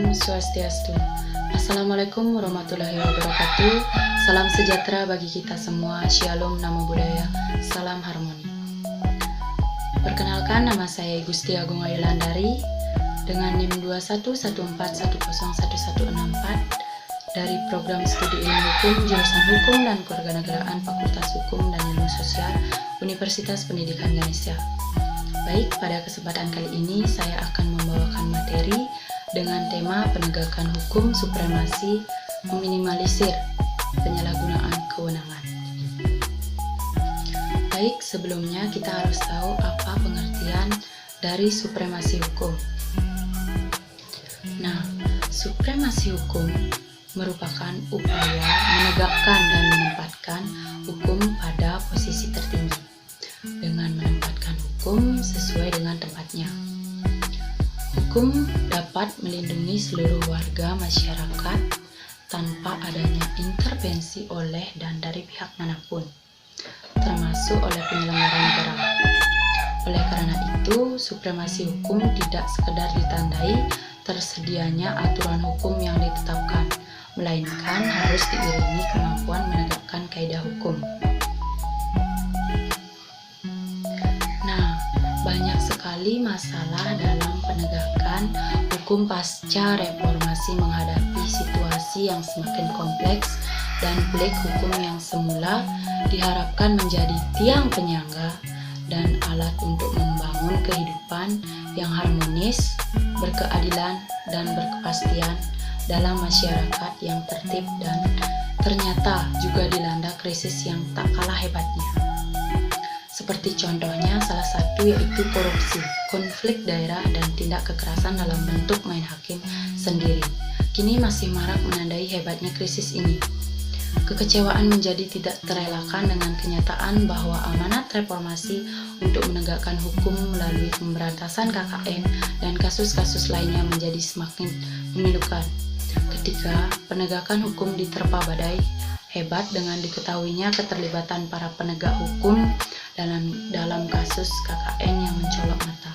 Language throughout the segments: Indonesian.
Om Swastiastu. Assalamualaikum warahmatullahi wabarakatuh. Salam sejahtera bagi kita semua. Shalom, namo buddhaya, salam harmoni. Perkenalkan, nama saya Gusti Agung Ayulandari dengan NIM 2114101164 dari program studi ilmu hukum, jurusan hukum dan kewarganegaraan Fakultas Hukum dan Ilmu Sosial Universitas Pendidikan Ganesha. Baik, pada kesempatan kali ini saya akan membawakan materi dengan tema penegakan hukum supremasi meminimalisir penyalahgunaan kewenangan. Baik, sebelumnya kita harus tahu apa pengertian dari supremasi hukum. Nah, supremasi hukum merupakan upaya menegakkan dan menempatkan hukum pada posisi tertinggi dengan menempatkan hukum sesuai dengan tempatnya. Hukum dapat melindungi seluruh warga masyarakat tanpa adanya intervensi oleh dan dari pihak manapun, termasuk oleh penyelenggara negara. Oleh karena itu, supremasi hukum tidak sekedar ditandai tersedianya aturan hukum yang ditetapkan, melainkan harus diiringi kemampuan menegakkan kaidah hukum. Banyak sekali masalah dalam penegakan hukum pasca reformasi menghadapi situasi yang semakin kompleks dan pelik. Hukum yang semula diharapkan menjadi tiang penyangga dan alat untuk membangun kehidupan yang harmonis, berkeadilan, dan berkepastian dalam masyarakat yang tertib dan ternyata juga dilanda krisis yang tak kalah hebatnya. Seperti contohnya salah satu yaitu korupsi, konflik daerah, dan tindak kekerasan dalam bentuk main hakim sendiri. Kini masih marak menandai hebatnya krisis ini. Kekecewaan menjadi tidak terelakkan dengan kenyataan bahwa amanat reformasi untuk menegakkan hukum melalui pemberantasan KKN dan kasus-kasus lainnya menjadi semakin memilukan. Ketika penegakan hukum diterpa badai hebat dengan diketahuinya keterlibatan para penegak hukum dalam kasus KKN yang mencolok mata.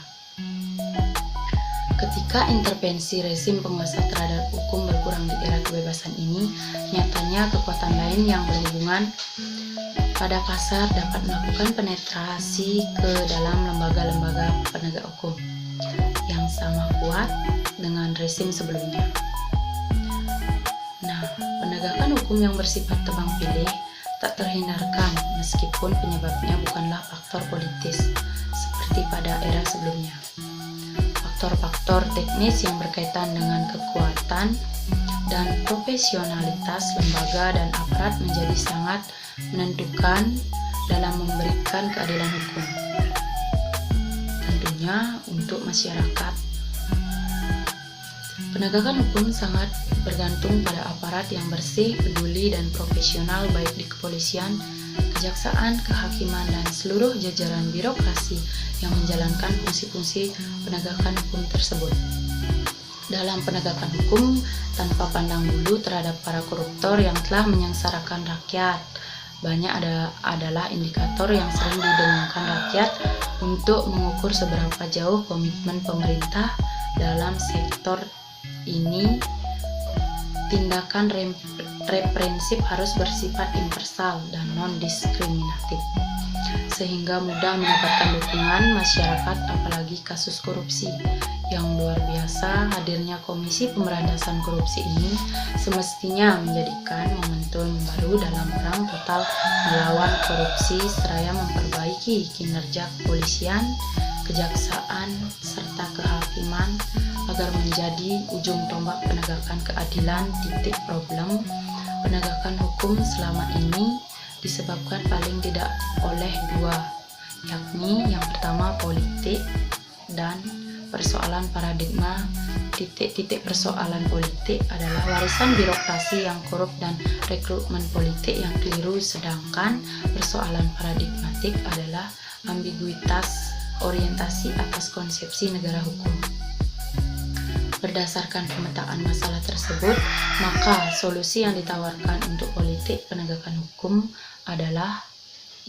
Ketika intervensi rezim penguasa terhadap hukum berkurang di era kebebasan ini, nyatanya kekuatan lain yang berhubungan pada pasar dapat melakukan penetrasi ke dalam lembaga-lembaga penegak hukum yang sama kuat dengan rezim sebelumnya. Nah, penegakan hukum yang bersifat tebang pilih tak terhindarkan meskipun penyebabnya bukanlah faktor politis seperti pada era sebelumnya. Faktor-faktor teknis yang berkaitan dengan kekuatan dan profesionalitas lembaga dan aparat menjadi sangat menentukan dalam memberikan keadilan hukum. Tentunya untuk masyarakat. Penegakan hukum sangat bergantung pada aparat yang bersih, peduli, dan profesional baik di kepolisian, kejaksaan, kehakiman, dan seluruh jajaran birokrasi yang menjalankan fungsi-fungsi penegakan hukum tersebut. Dalam penegakan hukum, tanpa pandang bulu terhadap para koruptor yang telah menyengsarakan rakyat, banyak adalah indikator yang sering didengungkan rakyat untuk mengukur seberapa jauh komitmen pemerintah dalam sektor ini. Tindakan reprensif harus bersifat universal dan non-diskriminatif, sehingga mudah mendapatkan dukungan masyarakat, apalagi kasus korupsi yang luar biasa. Hadirnya Komisi Pemberantasan Korupsi ini semestinya menjadikan momentum baru dalam perang total melawan korupsi, seraya memperbaiki kinerja kepolisian, kejaksaan, serta kehakiman agar menjadi ujung tombak penegakan keadilan. Titik problem penegakan hukum selama ini disebabkan paling tidak oleh dua, yakni yang pertama politik dan persoalan paradigma. Titik persoalan politik adalah warisan birokrasi yang korup dan rekrutmen politik yang keliru, sedangkan persoalan paradigmatik adalah ambiguitas orientasi atas konsepsi negara hukum. Berdasarkan pemetaan masalah tersebut, maka solusi yang ditawarkan untuk politik penegakan hukum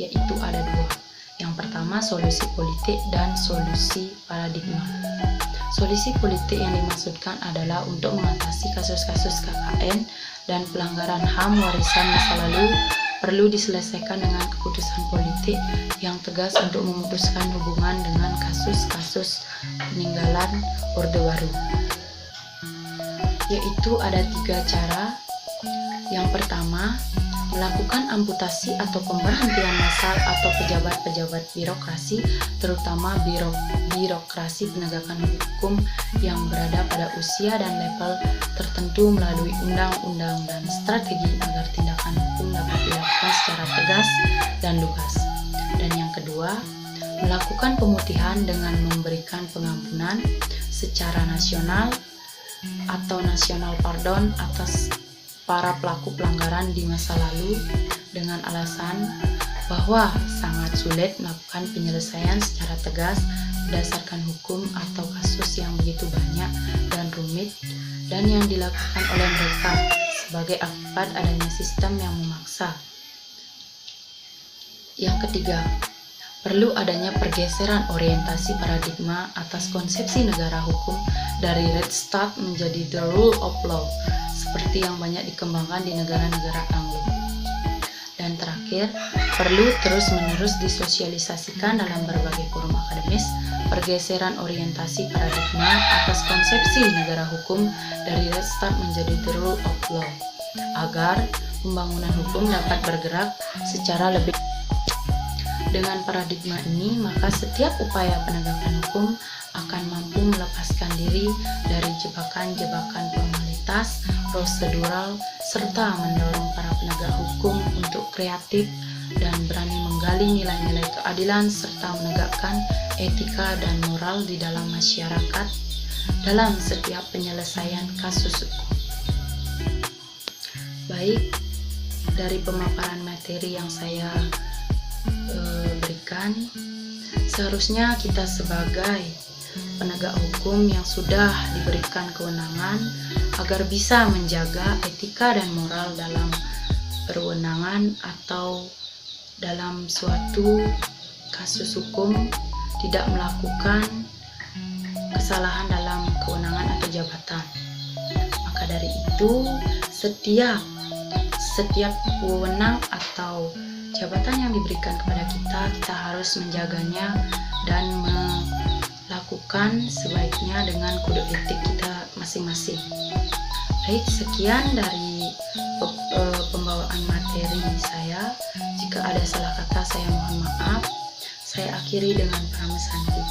yaitu ada dua. Yang pertama, solusi politik dan solusi paradigma. Solusi politik yang dimaksudkan adalah untuk mengatasi kasus-kasus KKN dan pelanggaran HAM warisan masa lalu perlu diselesaikan dengan keputusan politik yang tegas untuk memutuskan hubungan dengan kasus-kasus peninggalan Orde Baru. Yaitu ada 3 cara. Yang pertama, melakukan amputasi atau pemberhentian massal atau pejabat-pejabat birokrasi, terutama birokrasi penegakan hukum yang berada pada usia dan level tertentu melalui undang-undang dan strategi agar tindakan hukum dapat dilakukan secara tegas dan lugas. Dan yang kedua, melakukan pemutihan dengan memberikan pengampunan secara nasional atau nasional pardon atas para pelaku pelanggaran di masa lalu dengan alasan bahwa sangat sulit melakukan penyelesaian secara tegas berdasarkan hukum atau kasus yang begitu banyak dan rumit dan yang dilakukan oleh mereka sebagai akibat adanya sistem yang memaksa. Yang ketiga, perlu adanya pergeseran orientasi paradigma atas konsepsi negara hukum dari Rechtsstaat menjadi the rule of law, seperti yang banyak dikembangkan di negara-negara Anglo. Dan terakhir, perlu terus-menerus disosialisasikan dalam berbagai forum akademis pergeseran orientasi paradigma atas konsepsi negara hukum dari Rechtsstaat menjadi the rule of law, agar pembangunan hukum dapat bergerak secara lebih. Dengan paradigma ini, maka setiap upaya penegakan hukum akan mampu melepaskan diri dari jebakan-jebakan formalitas, prosedural, serta mendorong para penegak hukum untuk kreatif dan berani menggali nilai-nilai keadilan serta menegakkan etika dan moral di dalam masyarakat dalam setiap penyelesaian kasus hukum. Baik, dari pemaparan materi yang saya berikan, seharusnya kita sebagai penegak hukum yang sudah diberikan kewenangan agar bisa menjaga etika dan moral dalam perwenangan atau dalam suatu kasus hukum, tidak melakukan kesalahan dalam kewenangan atau jabatan. Maka dari itu, setiap wewenang atau jabatan yang diberikan kepada kita harus menjaganya dan melakukan sebaiknya dengan kode etik kita masing-masing. Baik, sekian dari pembawaan materi saya. Jika ada salah kata, saya mohon maaf. Saya akhiri dengan pramesanku.